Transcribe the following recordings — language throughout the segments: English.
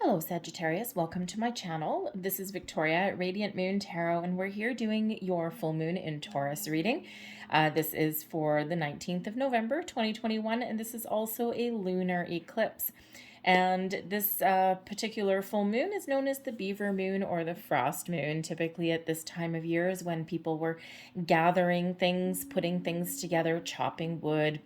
Hello Sagittarius, welcome to my channel. This is Victoria at Radiant Moon Tarot, and we're here doing your full moon in Taurus reading. This is for the 19th of November 2021, and this is also a lunar eclipse. And this particular full moon is known as the beaver moon or the frost moon. Typically at this time of year is when people were gathering things, putting things together, chopping wood,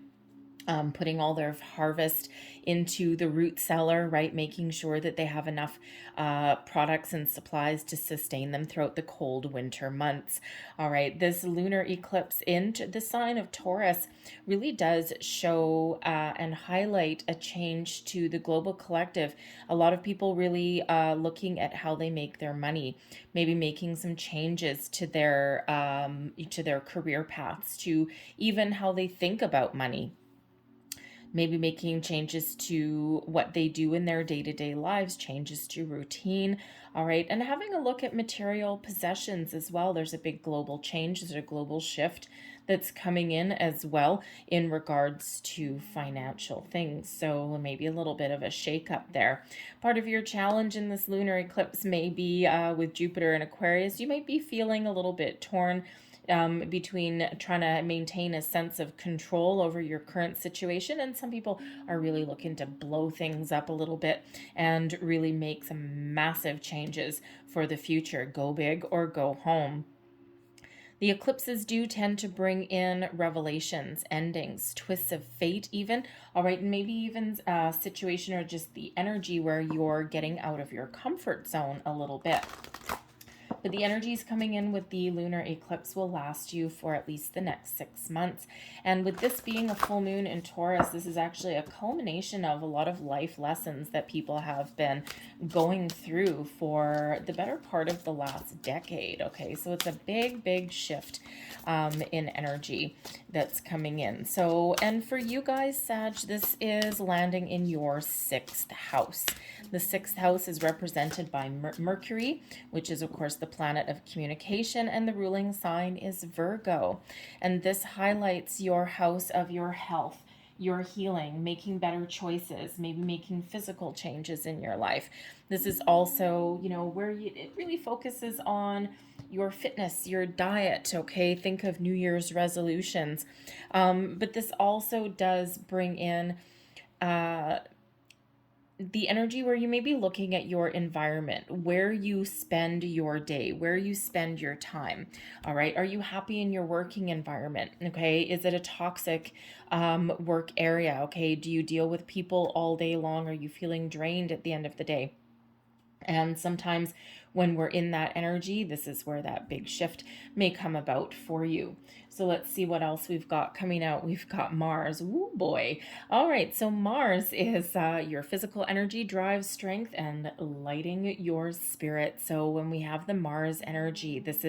putting all their harvest into the root cellar, right? Making sure that they have enough products and supplies to sustain them throughout the cold winter months. All right, this lunar eclipse into the sign of Taurus really does show and highlight a change to the global collective. A lot of people really looking at how they make their money, maybe making some changes to their career paths, to even how they think about money. Maybe making changes to what they do in their day-to-day lives, changes to routine, all right? And having a look at material possessions as well. There's a big global change, there's a global shift that's coming in as well in regards to financial things. So maybe a little bit of a shake-up there. Part of your challenge in this lunar eclipse may be with Jupiter and Aquarius. You might be feeling a little bit torn between trying to maintain a sense of control over your current situation, and some people are really looking to blow things up a little bit and really make some massive changes for the future. Go big or go home. The eclipses do tend to bring in revelations, endings, twists of fate even, all right, and maybe even a situation or just the energy where you're getting out of your comfort zone a little bit. But the energies coming in with the lunar eclipse will last you for at least the next 6 months. And with this being a full moon in Taurus, this is actually a culmination of a lot of life lessons that people have been going through for the better part of the last decade. Okay, so it's a big shift in energy that's coming in. So, and for you guys, Sag, this is landing in your 6th house. The 6th house is represented by Mercury, which is of course the planet of communication, and the ruling sign is Virgo. And this highlights your house of your health, your healing, making better choices, maybe making physical changes in your life. This is also, you know, where it really focuses on your fitness, your diet, okay? Think of New Year's resolutions. But this also does bring in the energy where you may be looking at your environment, where you spend your day, where you spend your time. All right. Are you happy in your working environment? Okay. Is it a toxic work area? Okay. Do you deal with people all day long? Are you feeling drained at the end of the day? And sometimes when we're in that energy, this is where that big shift may come about for you. So let's see what else we've got coming out. We've got Mars. Woo boy. All right. So Mars is your physical energy, drive, strength, and lighting your spirit. So when we have the Mars energy, this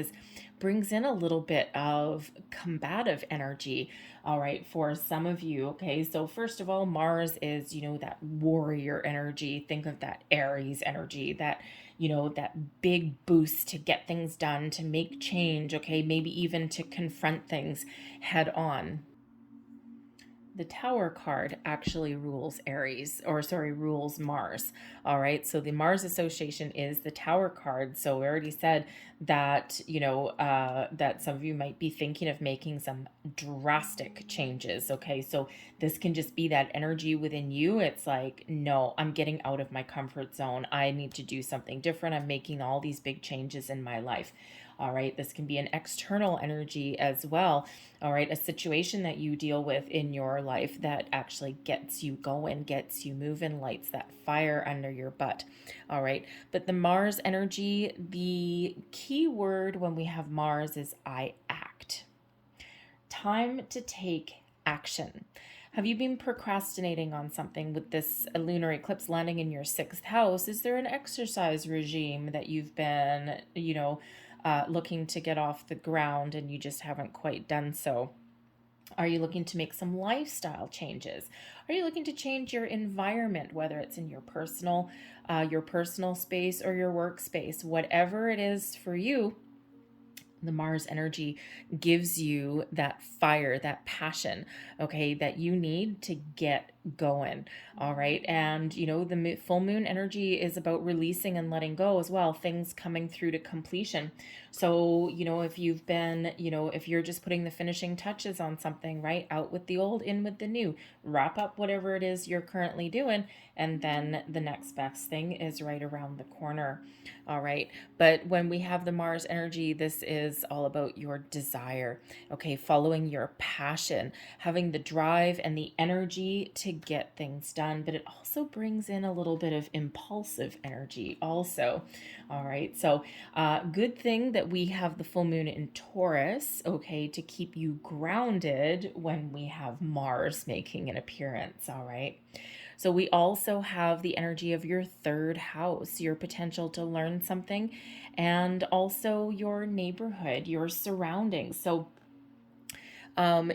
brings in a little bit of combative energy, all right, for some of you. Okay, so first of all, Mars is, you know, that warrior energy. Think of that Aries energy, that, you know, that big boost to get things done, to make change, okay, maybe even to confront things head on. The Tower card actually rules Aries, or sorry, rules Mars. All right, so the Mars association is the Tower card. So we already said that, you know, that some of you might be thinking of making some drastic changes. Okay, so this can just be that energy within you. It's like, no, I'm getting out of my comfort zone. I need to do something different. I'm making all these big changes in my life. All right, this can be an external energy as well. All right, a situation that you deal with in your life that actually gets you going, gets you moving, lights that fire under your butt. All right, but the Mars energy, the key word when we have Mars is I act. Time to take action. Have you been procrastinating on something with this lunar eclipse landing in your 6th house? Is there an exercise regime that you've been, you know, looking to get off the ground and you just haven't quite done so? Are you looking to make some lifestyle changes? Are you looking to change your environment, whether it's in your personal space or your workspace? Whatever it is for you, the Mars energy gives you that fire, that passion, okay, that you need to get going. All right. And, you know, the full moon energy is about releasing and letting go as well, things coming through to completion. So, you know, if you've been, you know, if you're just putting the finishing touches on something, right, out with the old, in with the new, wrap up whatever it is you're currently doing, and then the next best thing is right around the corner. All right. But when we have the Mars energy, this is all about your desire, okay, following your passion, having the drive and the energy to get things done. But it also brings in a little bit of impulsive energy also. All right. So good thing that we have the full moon in Taurus, okay, to keep you grounded when we have Mars making an appearance. All right. So we also have the energy of your third house, your potential to learn something, and also your neighborhood, your surroundings. So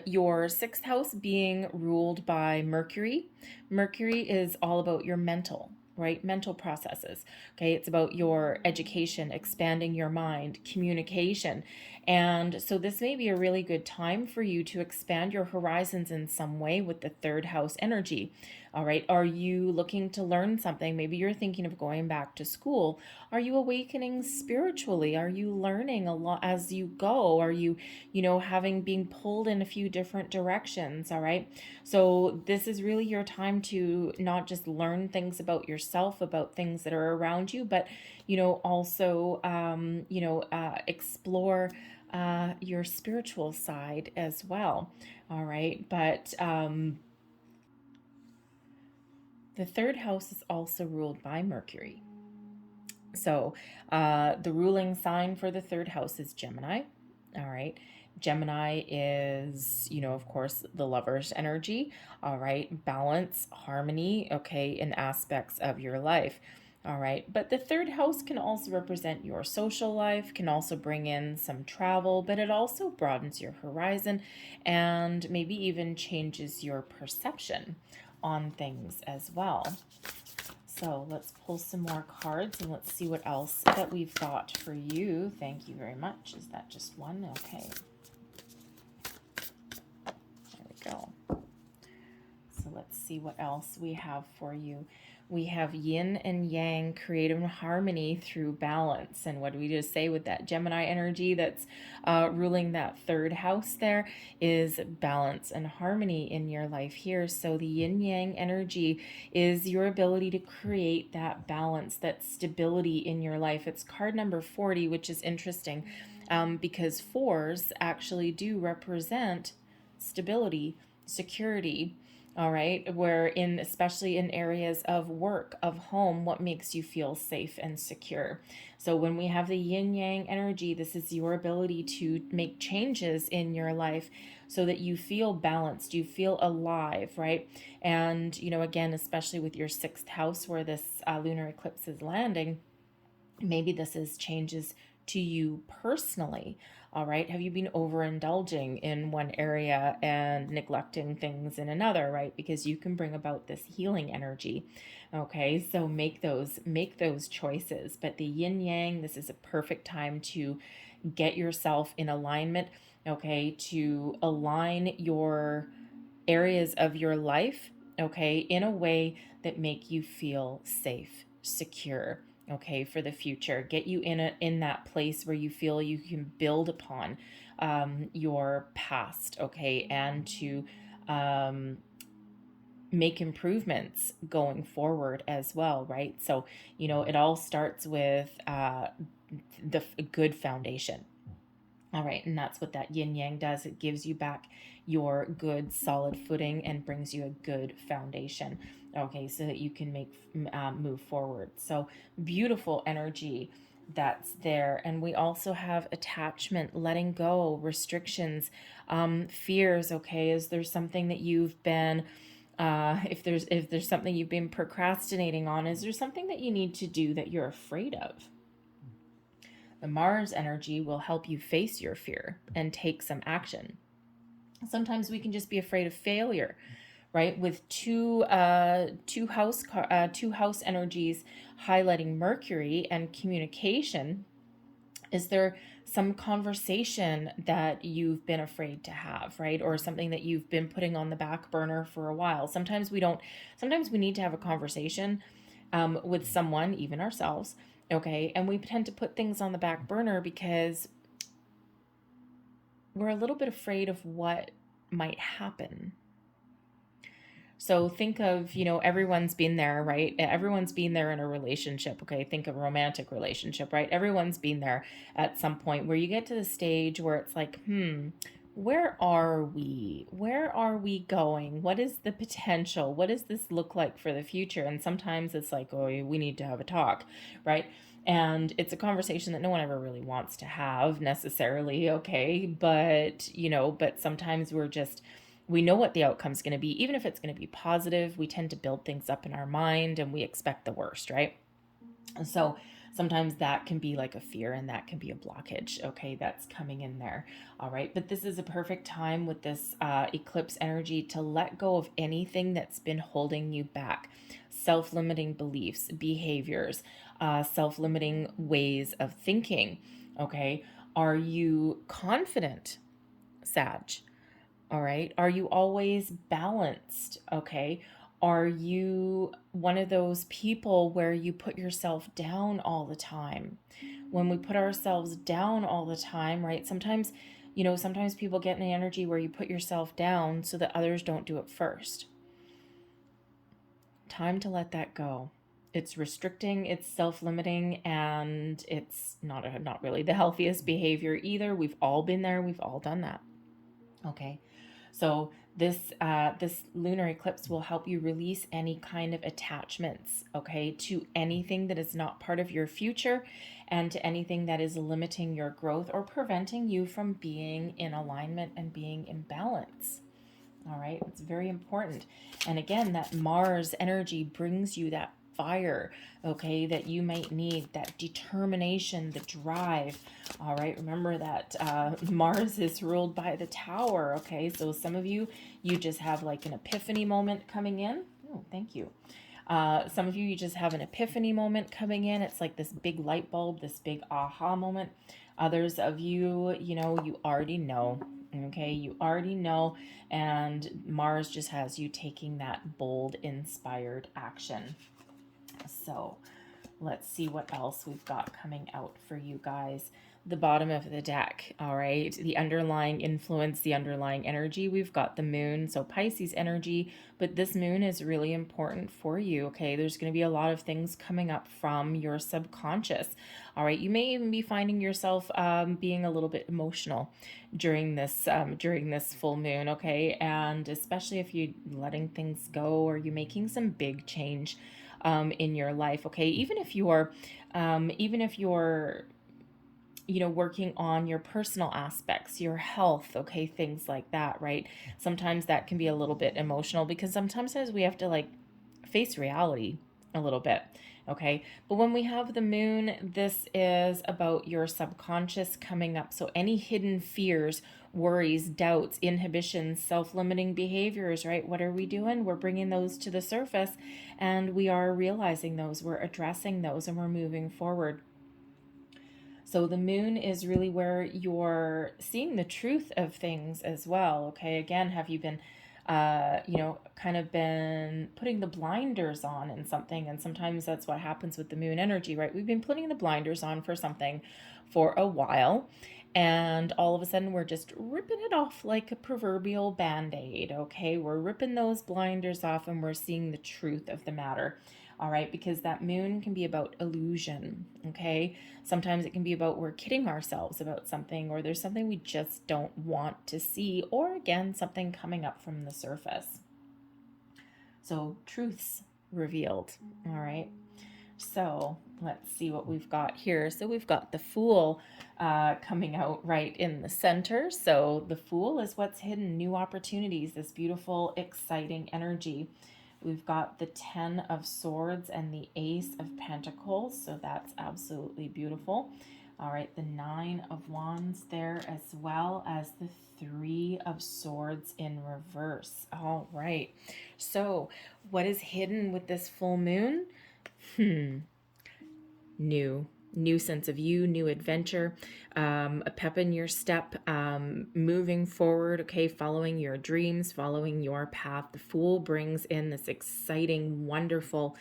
your sixth house being ruled by Mercury. Mercury is all about your mental, right? Mental processes. Okay. It's about your education, expanding your mind, communication. And so this may be a really good time for you to expand your horizons in some way with the third house energy. All right. Are you looking to learn something? Maybe you're thinking of going back to school. Are you awakening spiritually? Are you learning a lot as you go? Are you, you know, being pulled in a few different directions? All right. So this is really your time to not just learn things about yourself, about things that are around you, but, you know, also, explore your spiritual side as well. All right. But, the third house is also ruled by Mercury. So the ruling sign for the third house is Gemini. All right. Gemini is, you know, of course, the lover's energy. All right. Balance, harmony, okay, in aspects of your life. All right. But the third house can also represent your social life, can also bring in some travel, but it also broadens your horizon and maybe even changes your perception on things as well. So let's pull some more cards and let's see what else that we've got for you. Thank you very much. Is that just one? Okay. There we go. So let's see what else we have for you. We have yin and yang, creative harmony through balance. And what do we just say with that Gemini energy that's ruling that third house there is balance and harmony in your life here. So the yin yang energy is your ability to create that balance, that stability in your life. It's card number 40, which is interesting because fours actually do represent stability, security. All right, where in, especially in areas of work, of home, what makes you feel safe and secure. So when we have the yin yang energy, this is your ability to make changes in your life so that you feel balanced, you feel alive, right? And, you know, again, especially with your sixth house where this lunar eclipse is landing, maybe this is changes to you personally. All right. Have you been overindulging in one area and neglecting things in another, right? Because you can bring about this healing energy. Okay. So make those choices. But the yin yang, this is a perfect time to get yourself in alignment. Okay. To align your areas of your life, okay, in a way that make you feel safe, secure, okay, for the future. Get you in that place where you feel you can build upon your past, okay, and to make improvements going forward as well, right? So, you know, it all starts with the good foundation. All right, and that's what that yin yang does. It gives you back your good solid footing and brings you a good foundation, okay, so that you can move forward. So beautiful energy that's there. And we also have attachment, letting go, restrictions, fears, okay. Is there something that you've been if there's something you've been procrastinating on? Is there something that you need to do that you're afraid of? The Mars energy will help you face your fear and take some action. Sometimes we can just be afraid of failure, right? With two house energies highlighting Mercury and communication, Is there some conversation that you've been afraid to have, right? Or something that you've been putting on the back burner for a while? Sometimes we don't, sometimes we need to have a conversation with someone, even ourselves, okay? And we tend to put things on the back burner because we're a little bit afraid of what might happen. So think of, everyone's been there, right? Everyone's been there in a relationship, okay? Think of a romantic relationship, right? Everyone's been there at some point where you get to the stage where it's like, where are we? Where are we going? What is the potential? What does this look like for the future? And sometimes it's like, oh, we need to have a talk, right? And it's a conversation that no one ever really wants to have necessarily, okay? But, but sometimes we know what the outcome's going to be. Even if it's going to be positive, we tend to build things up in our mind and we expect the worst, right? And so sometimes that can be like a fear and that can be a blockage, okay, that's coming in there. All right, but this is a perfect time with this eclipse energy to let go of anything that's been holding you back. Self-limiting beliefs, behaviors, self-limiting ways of thinking, okay? Are you confident, Sag? All right. Are you always balanced? Okay. Are you one of those people where you put yourself down all the time? When we put ourselves down all the time, right? Sometimes, sometimes people get in an energy where you put yourself down so that others don't do it first. Time to let that go. It's restricting, it's self-limiting, and it's not really the healthiest behavior either. We've all been there. We've all done that. Okay. So this lunar eclipse will help you release any kind of attachments, okay, to anything that is not part of your future and to anything that is limiting your growth or preventing you from being in alignment and being in balance. All right, it's very important. And again, that Mars energy brings you that fire, okay, that you might need, that determination, the drive. All right, remember that Mars is ruled by the Tower, okay? So some of you just have like an epiphany moment coming in. Oh, thank you. Some of you just have an epiphany moment coming in. It's like this big light bulb, this big aha moment. Others of you, you already know. Okay, you already know, and Mars just has you taking that bold, inspired action. So let's see what else we've got coming out for you guys. The bottom of the deck, all right, the underlying influence, the underlying energy, we've got the moon, so Pisces energy, but this moon is really important for you, okay? There's going to be a lot of things coming up from your subconscious, all right? You may even be finding yourself being a little bit emotional during this full moon, okay? And especially if you're letting things go or you're making some big change in your life, okay? Even if you're working on your personal aspects, your health, okay, things like that, right? Sometimes that can be a little bit emotional because sometimes we have to like face reality a little bit, okay? But when we have the moon, this is about your subconscious coming up. So any hidden fears, worries, doubts, inhibitions, self-limiting behaviors, right? What are we doing? We're bringing those to the surface and we are realizing those, we're addressing those, and we're moving forward. So the moon is really where you're seeing the truth of things as well. Okay, again, have you been, kind of been putting the blinders on in something? And sometimes that's what happens with the moon energy, right? We've been putting the blinders on for something for a while. And all of a sudden, we're just ripping it off like a proverbial Band-Aid, okay? We're ripping those blinders off and we're seeing the truth of the matter. All right, because that moon can be about illusion, okay? Sometimes it can be about we're kidding ourselves about something, or there's something we just don't want to see, or again, something coming up from the surface. So truths revealed, all right? So let's see what we've got here. So we've got the Fool coming out right in the center. So the Fool is what's hidden, new opportunities, this beautiful, exciting energy. We've got the 10 of Swords and the Ace of Pentacles, so that's absolutely beautiful. All right, the 9 of Wands there, as well as the 3 of Swords in reverse. All right, so what is hidden with this full moon? New new sense of you, new adventure, a pep in your step, moving forward, okay, following your dreams, following your path. The Fool brings in this exciting, wonderful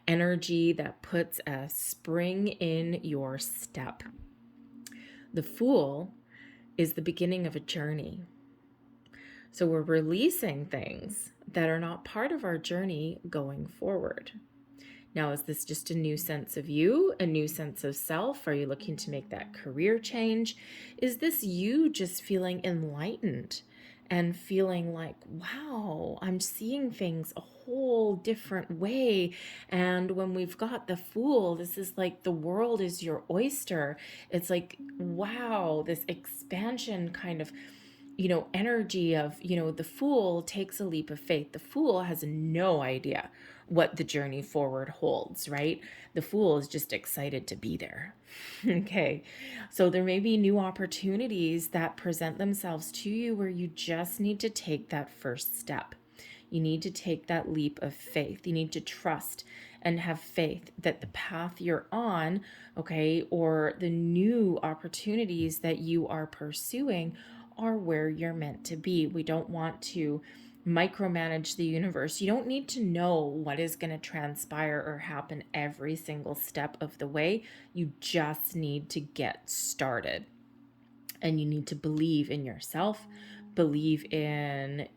energy that puts a spring in your step. The Fool is the beginning of a journey. So we're releasing things that are not part of our journey going forward. Now, is this just a new sense of you, a new sense of self? Are you looking to make that career change? Is this you just feeling enlightened and feeling like, wow, I'm seeing things a whole different way? And when we've got the Fool, this is like the world is your oyster. It's like, wow, this expansion kind of energy of, the Fool takes a leap of faith. The Fool has no idea what the journey forward holds, right? The Fool is just excited to be there. Okay. So there may be new opportunities that present themselves to you where you just need to take that first step. You need to take that leap of faith. You need to trust and have faith that the path you're on, okay, or the new opportunities that you are pursuing are where you're meant to be. We don't want to micromanage the universe. You don't need to know what is going to transpire or happen every single step of the way. You just need to get started. And you need to believe in yourself, believe in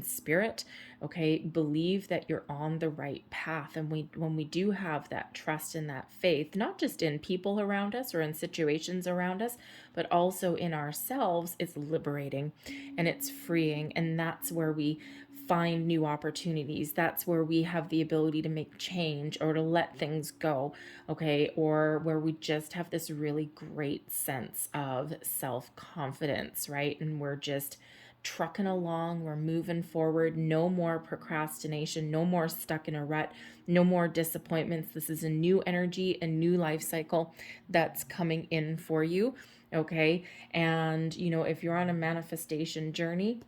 spirit, okay? Believe that you're on the right path. And when we do have that trust and that faith, not just in people around us or in situations around us, but also in ourselves, it's liberating and it's freeing. And that's where we find new opportunities. That's where we have the ability to make change or to let things go, okay? Or where we just have this really great sense of self-confidence, right? And we're just trucking along, we're moving forward, no more procrastination, no more stuck in a rut, no more disappointments. This is a new energy, a new life cycle that's coming in for you, okay? And, if you're on a manifestation journey,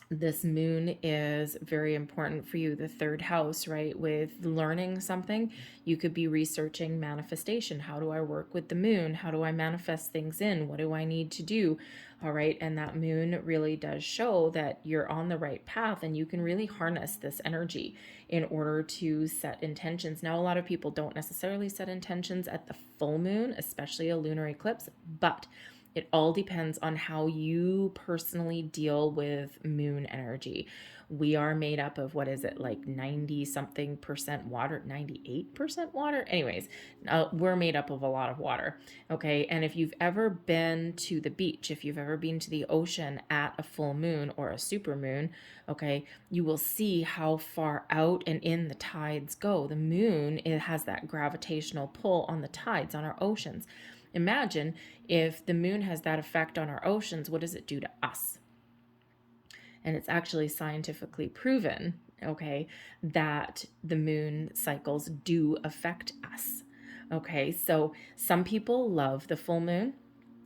this moon is very important for you. The third house, right? With learning something, you could be researching manifestation. How do I work with the moon? How do I manifest things in? What do I need to do? All right. And that moon really does show that you're on the right path and you can really harness this energy in order to set intentions. Now, a lot of people don't necessarily set intentions at the full moon, especially a lunar eclipse, but it all depends on how you personally deal with moon energy. We are made up of, what is it, like 90 something percent water, 98% water? Anyways, we're made up of a lot of water, okay? And if you've ever been to the beach, if you've ever been to the ocean at a full moon or a super moon, okay, you will see how far out and in the tides go. The moon, it has that gravitational pull on the tides, on our oceans. Imagine if the moon has that effect on our oceans, what does it do to us? And it's actually scientifically proven, okay, that the moon cycles do affect us. Okay, so some people love the full moon,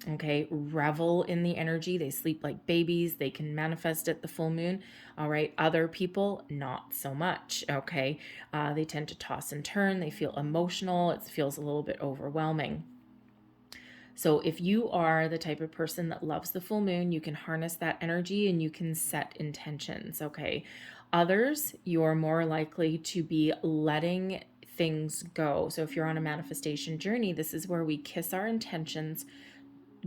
okay, revel in the energy. They sleep like babies. They can manifest at the full moon. All right, other people, not so much, okay. They tend to toss and turn. They feel emotional. It feels a little bit overwhelming. So if you are the type of person that loves the full moon, you can harness that energy and you can set intentions, okay? Others, you're more likely to be letting things go. So if you're on a manifestation journey, this is where we kiss our intentions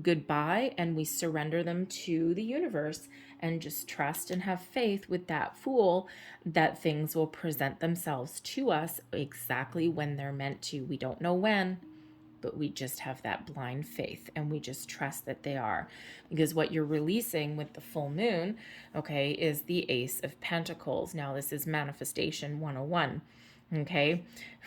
goodbye and we surrender them to the universe and just trust and have faith with that Fool that things will present themselves to us exactly when they're meant to. We don't know when, but we just have that blind faith and we just trust that they are. Because what you're releasing with the full moon, okay, is the Ace of Pentacles. Now, this is manifestation 101. Okay,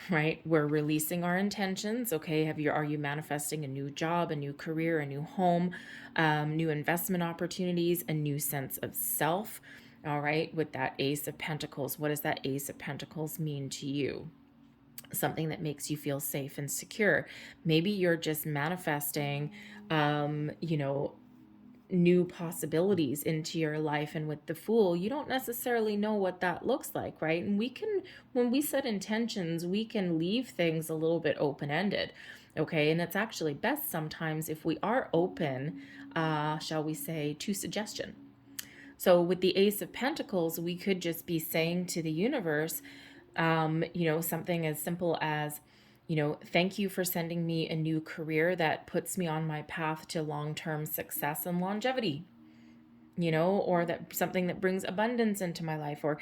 right? We're releasing our intentions. Okay, are you manifesting a new job, a new career, a new home, new investment opportunities, a new sense of self? All right, with that Ace of Pentacles, what does that Ace of Pentacles mean to you? Something that makes you feel safe and secure. Maybe you're just manifesting, new possibilities into your life. And with the Fool, you don't necessarily know what that looks like, right? And we can, when we set intentions, we can leave things a little bit open-ended, okay? And it's actually best sometimes if we are open, shall we say, to suggestion. So with the Ace of Pentacles, we could just be saying to the universe, something as simple as, thank you for sending me a new career that puts me on my path to long-term success and longevity, or that something that brings abundance into my life, or,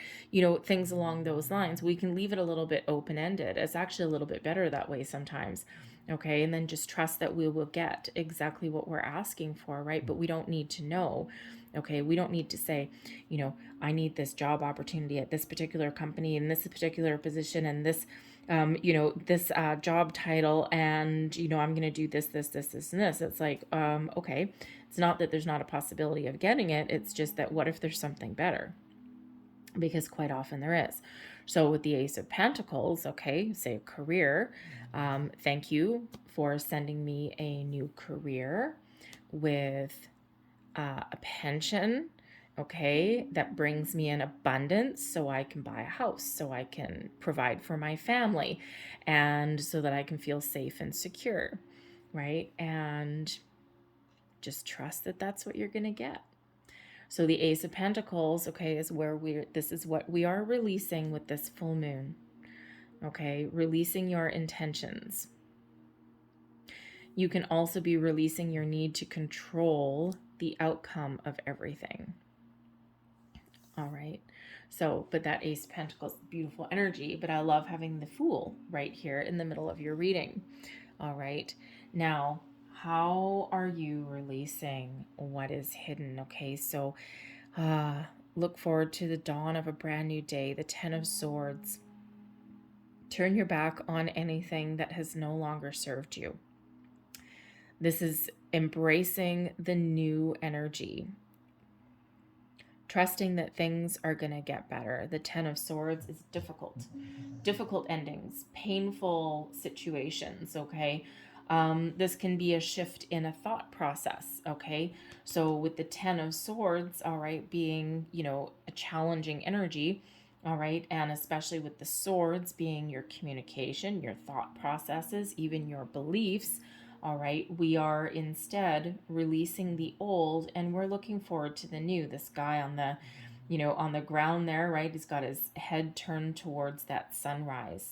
things along those lines. We can leave it a little bit open-ended. It's actually a little bit better that way sometimes. Okay. And then just trust that we will get exactly what we're asking for, right? But we don't need to know. Okay. We don't need to say, I need this job opportunity at this particular company in this particular position and this, this job title, and, I'm going to do this, and this. It's like, okay. It's not that there's not a possibility of getting it. It's just that what if there's something better? Because quite often there is. So with the Ace of Pentacles, okay, say career, thank you for sending me a new career with a pension, okay, that brings me in abundance so I can buy a house, so I can provide for my family, and so that I can feel safe and secure, right? And just trust that that's what you're going to get. So the Ace of Pentacles, okay, is where this is what we are releasing with this full moon. Okay, releasing your intentions. You can also be releasing your need to control the outcome of everything. All right. So, but that Ace of Pentacles, beautiful energy, but I love having the Fool right here in the middle of your reading. All right. Now, how are you releasing what is hidden? Okay, so look forward to the dawn of a brand new day, the 10 of Swords. Turn your back on anything that has no longer served you. This is embracing the new energy. Trusting that things are going to get better. The 10 of Swords is difficult endings, painful situations, okay? This can be a shift in a thought process, okay? So with the 10 of Swords, all right, being, a challenging energy, all right, and especially with the swords being your communication, your thought processes, even your beliefs, all right, we are instead releasing the old and we're looking forward to the new. This guy on the, on the ground there, right? He's got his head turned towards that sunrise,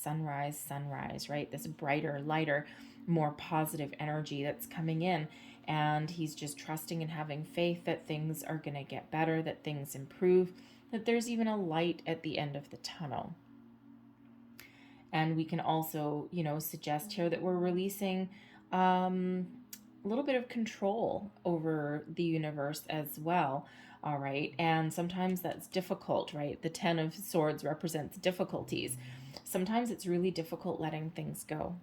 right? This brighter, lighter, more positive energy that's coming in. And he's just trusting and having faith that things are going to get better, that things improve, that there's even a light at the end of the tunnel. And we can also, suggest here that we're releasing a little bit of control over the universe as well. All right. And sometimes that's difficult, right? The 10 of Swords represents difficulties. Sometimes it's really difficult letting things go.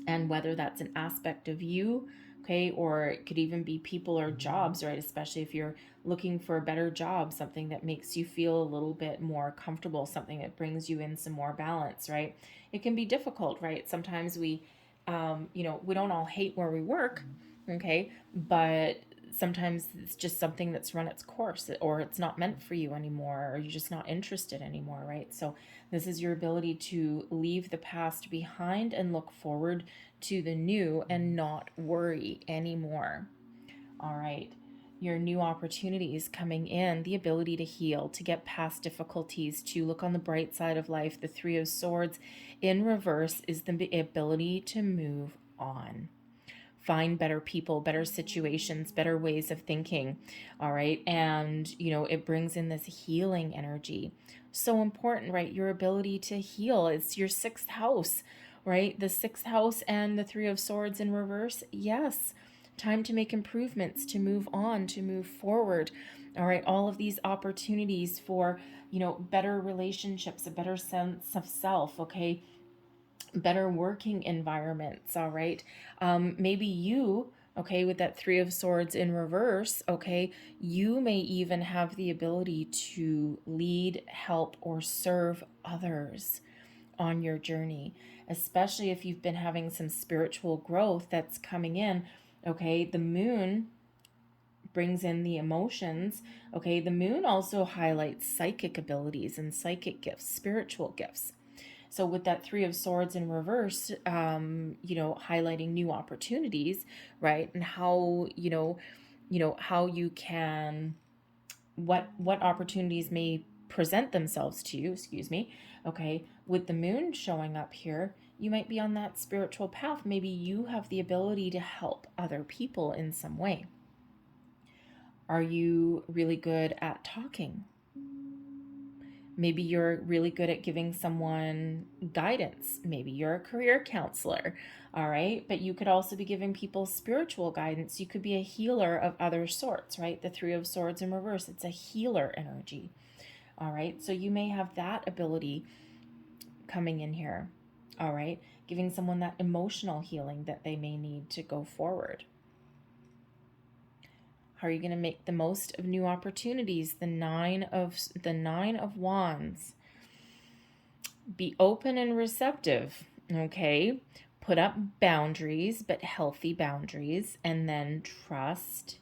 And whether that's an aspect of you, okay, or it could even be people or jobs, right? Especially if you're looking for a better job, something that makes you feel a little bit more comfortable, something that brings you in some more balance, right? It can be difficult, right? Sometimes we don't all hate where we work, okay, but sometimes it's just something that's run its course, or it's not meant for you anymore, or you're just not interested anymore, right? So this is your ability to leave the past behind and look forward to the new and not worry anymore. All right. Your new opportunities coming in, the ability to heal, to get past difficulties, to look on the bright side of life. The 3 of Swords in reverse is the ability to move on. Find better people, better situations, better ways of thinking. All right. And, it brings in this healing energy. So important, right? Your ability to heal. It's your 6th house, right? The 6th house and the 3 of Swords in reverse. Yes. Time to make improvements, to move on, to move forward. All right. All of these opportunities for, better relationships, a better sense of self. Okay. Better working environments. All right. Maybe you, okay, with that 3 of Swords in reverse, okay, you may even have the ability to lead, help, or serve others on your journey, especially if you've been having some spiritual growth that's coming in. Okay, the moon brings in the emotions. Okay, the moon also highlights psychic abilities and psychic gifts, spiritual gifts. So with that Three of Swords in reverse, highlighting new opportunities, right? And how, how you can, what opportunities may present themselves to you, excuse me. Okay, with the moon showing up here, you might be on that spiritual path. Maybe you have the ability to help other people in some way. Are you really good at talking? Maybe you're really good at giving someone guidance. Maybe you're a career counselor, all right? But you could also be giving people spiritual guidance. You could be a healer of other sorts, right? The Three of Swords in reverse, it's a healer energy, all right? So you may have that ability coming in here, all right? Giving someone that emotional healing that they may need to go forward. How are you going to make the most of new opportunities? The Nine of Wands. Be open and receptive, okay? Put up boundaries, but healthy boundaries, and then trust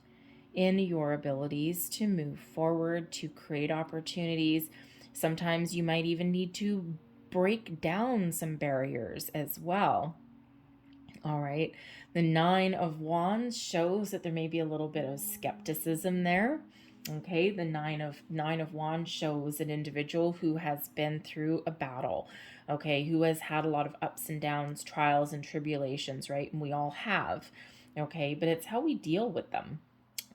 in your abilities to move forward, to create opportunities. Sometimes you might even need to break down some barriers as well. All right. The Nine of Wands shows that there may be a little bit of skepticism there. Okay, the nine of Wands shows an individual who has been through a battle, okay, who has had a lot of ups and downs, trials and tribulations, right? And we all have, okay, but it's how we deal with them.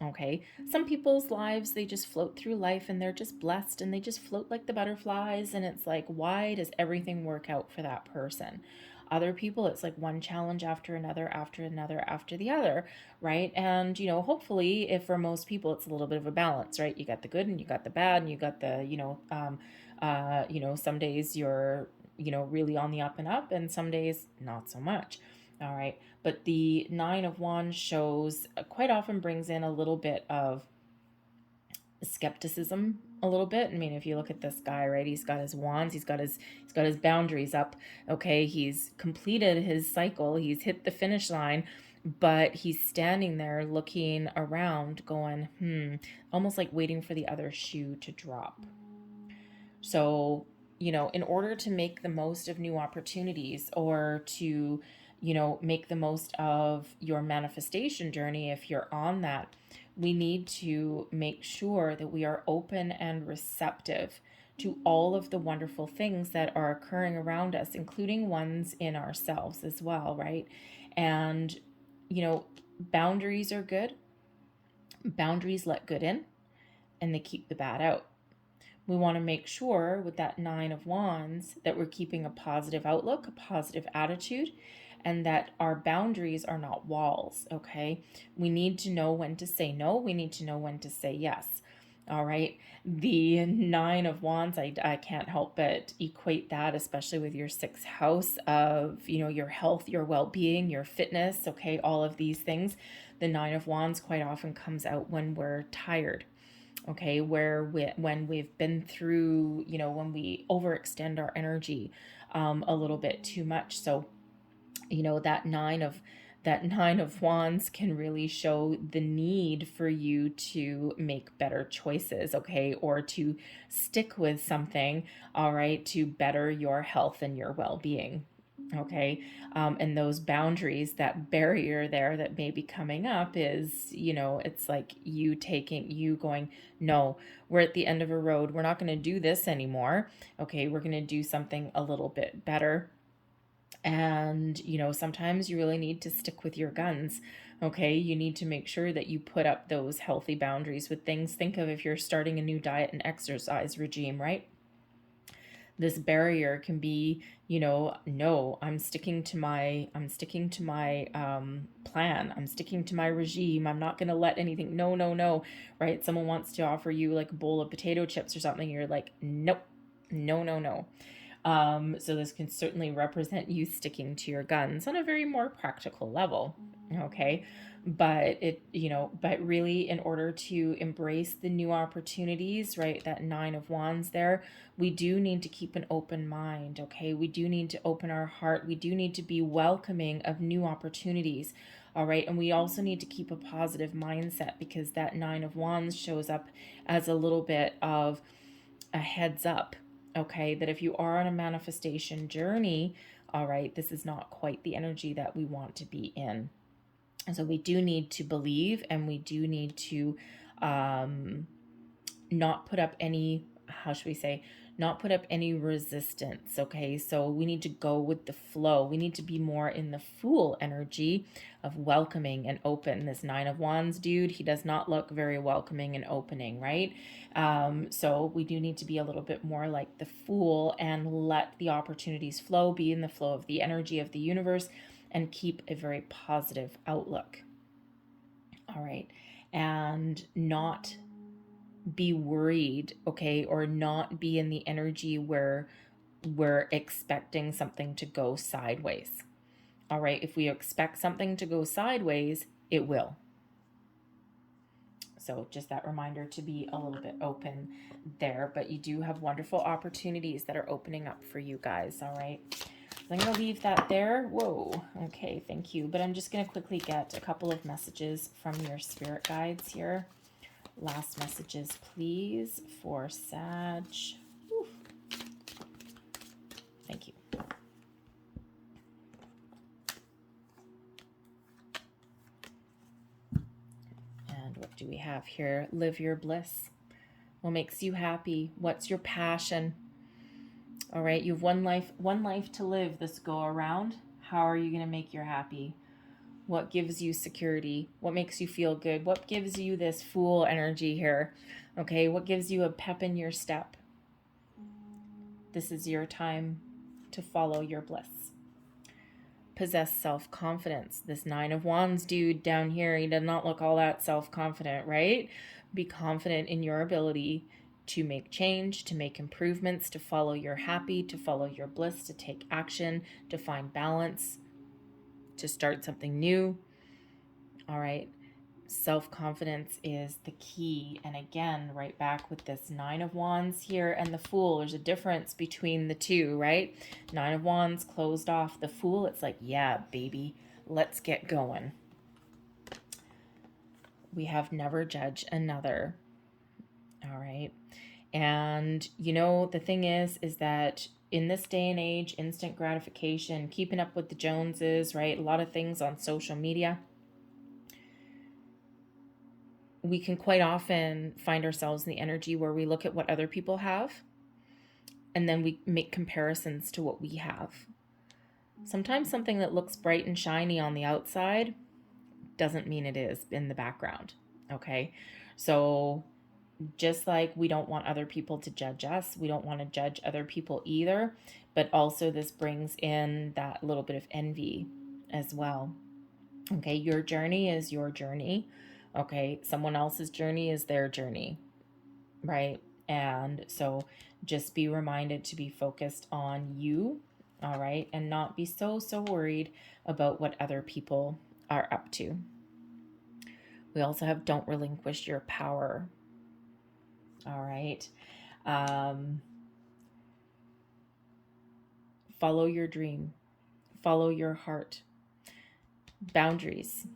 Okay, some people's lives, they just float through life and they're just blessed and they just float like the butterflies, and it's like, why does everything work out for that person? Other people, it's like one challenge after another, after another, after the other, right? And, hopefully, if for most people, it's a little bit of a balance, right? You got the good and you got the bad, and you got the, some days you're, really on the up and up, and some days not so much. All right. But the Nine of Wands shows, quite often brings in a little bit of skepticism, a little bit. I mean, if you look at this guy, right, he's got his wands, he's got his boundaries up. Okay, he's completed his cycle, he's hit the finish line, but he's standing there looking around going, almost like waiting for the other shoe to drop. So, in order to make the most of new opportunities, or to, make the most of your manifestation journey, if you're on that, we need to make sure that we are open and receptive to all of the wonderful things that are occurring around us, including ones in ourselves as well, right? And, boundaries are good. Boundaries let good in, and they keep the bad out. We want to make sure with that Nine of Wands that we're keeping a positive outlook, a positive attitude, and that our boundaries are not walls, okay? We need to know when to say no. We need to know when to say yes, all right? The Nine of Wands, I can't help but equate that, especially with your sixth house of, your health, your well-being, your fitness, okay? All of these things. The Nine of Wands quite often comes out when we're tired. Okay, when we've been through, when we overextend our energy a little bit too much. So, that nine of wands can really show the need for you to make better choices, okay, or to stick with something, all right, to better your health and your well-being. Okay. And those boundaries, that barrier there that may be coming up is, it's like you going, no, we're at the end of a road. We're not going to do this anymore. Okay. We're going to do something a little bit better. And, sometimes you really need to stick with your guns. Okay. You need to make sure that you put up those healthy boundaries with things. Think of if you're starting a new diet and exercise regime, right? This barrier can be, no, I'm sticking to my plan. I'm sticking to my regime. I'm not going to let anything, no, right? Someone wants to offer you like a bowl of potato chips or something. You're like, nope, no. So this can certainly represent you sticking to your guns on a very more practical level. Okay. But but really, in order to embrace the new opportunities, right, that Nine of Wands there, we do need to keep an open mind. Okay. We do need to open our heart. We do need to be welcoming of new opportunities. All right. And we also need to keep a positive mindset, because that Nine of Wands shows up as a little bit of a heads up. Okay. That if you are on a manifestation journey, all right, this is not quite the energy that we want to be in. And so we do need to believe, and we do need to not put up any, how should we say, not put up any resistance. Okay, so we need to go with the flow. We need to be more in the Fool energy of welcoming and open. This Nine of Wands dude, he does not look very welcoming and opening, right? So we do need to be a little bit more like the Fool and let the opportunities flow, be in the flow of the energy of the universe, and keep a very positive outlook. All right, and not be worried, okay, or not be in the energy where we're expecting something to go sideways. All right, if we expect something to go sideways, it will. So just that reminder to be a little bit open there, but you do have wonderful opportunities that are opening up for you guys. All right, so I'm going to leave that there. Whoa, okay, thank you. But I'm just going to quickly get a couple of messages from your spirit guides here. Last messages, please, for Sag. Oof. Thank you. And what do we have here? Live your bliss. What makes you happy? What's your passion? All right, you have one life to live this go around. How are you going to make you happy? What gives you security? What makes you feel good? What gives you this Fool energy here? Okay, what gives you a pep in your step? This is your time to follow your bliss. Possess self-confidence. This Nine of Wands dude down here, he does not look all that self-confident, right? Be confident in your ability to make change, to make improvements, to follow your happy, to follow your bliss, to take action, to find balance, to start something new. All right. Self-confidence is the key. And again, right back with this Nine of Wands here and the Fool, there's a difference between the two, right? Nine of Wands closed off. The Fool, it's like, yeah, baby, let's get going. We have never judge another. All right. And you know, the thing is that in this day and age, instant gratification, keeping up with the Joneses, right? A lot of things on social media. We can quite often find ourselves in the energy where we look at what other people have, and then we make comparisons to what we have. Sometimes something that looks bright and shiny on the outside doesn't mean it is in the background, okay? So just like we don't want other people to judge us, we don't want to judge other people either, but also this brings in that little bit of envy as well. Okay, your journey is your journey. Okay, someone else's journey is their journey, right? And so just be reminded to be focused on you, all right? And not be so worried about what other people are up to. We also have don't relinquish your power. All right. Follow your dream. Follow your heart. Boundaries.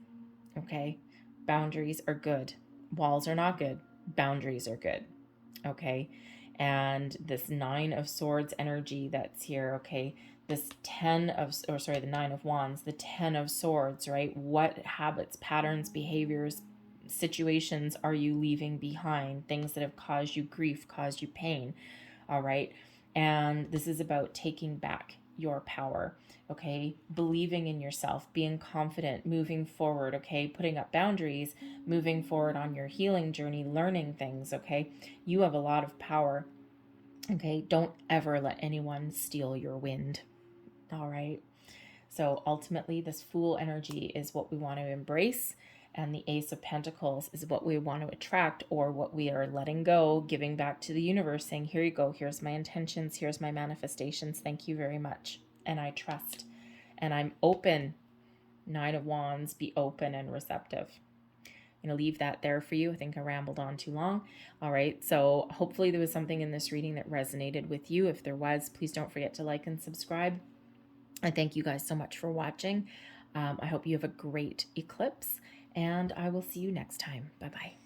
Okay. Boundaries are good. Walls are not good. Boundaries are good. Okay. And this Nine of Swords energy that's here. Okay. This the Nine of Wands, the 10 of Swords, right? What habits, patterns, behaviors, situations are you leaving behind? Things that have caused you grief, caused you pain. All right. And this is about taking back your power. Okay. Believing in yourself, being confident, moving forward. Okay. Putting up boundaries, moving forward on your healing journey, learning things. Okay. You have a lot of power. Okay. Don't ever let anyone steal your wind. All right. So ultimately, this Fool energy is what we want to embrace. And the Ace of Pentacles is what we want to attract, or what we are letting go, giving back to the universe, saying, here you go. Here's my intentions. Here's my manifestations. Thank you very much. And I trust. And I'm open. Nine of Wands, be open and receptive. I'm going to leave that there for you. I think I rambled on too long. All right. So hopefully there was something in this reading that resonated with you. If there was, please don't forget to like and subscribe. I thank you guys so much for watching. I hope you have a great eclipse, and I will see you next time. Bye-bye.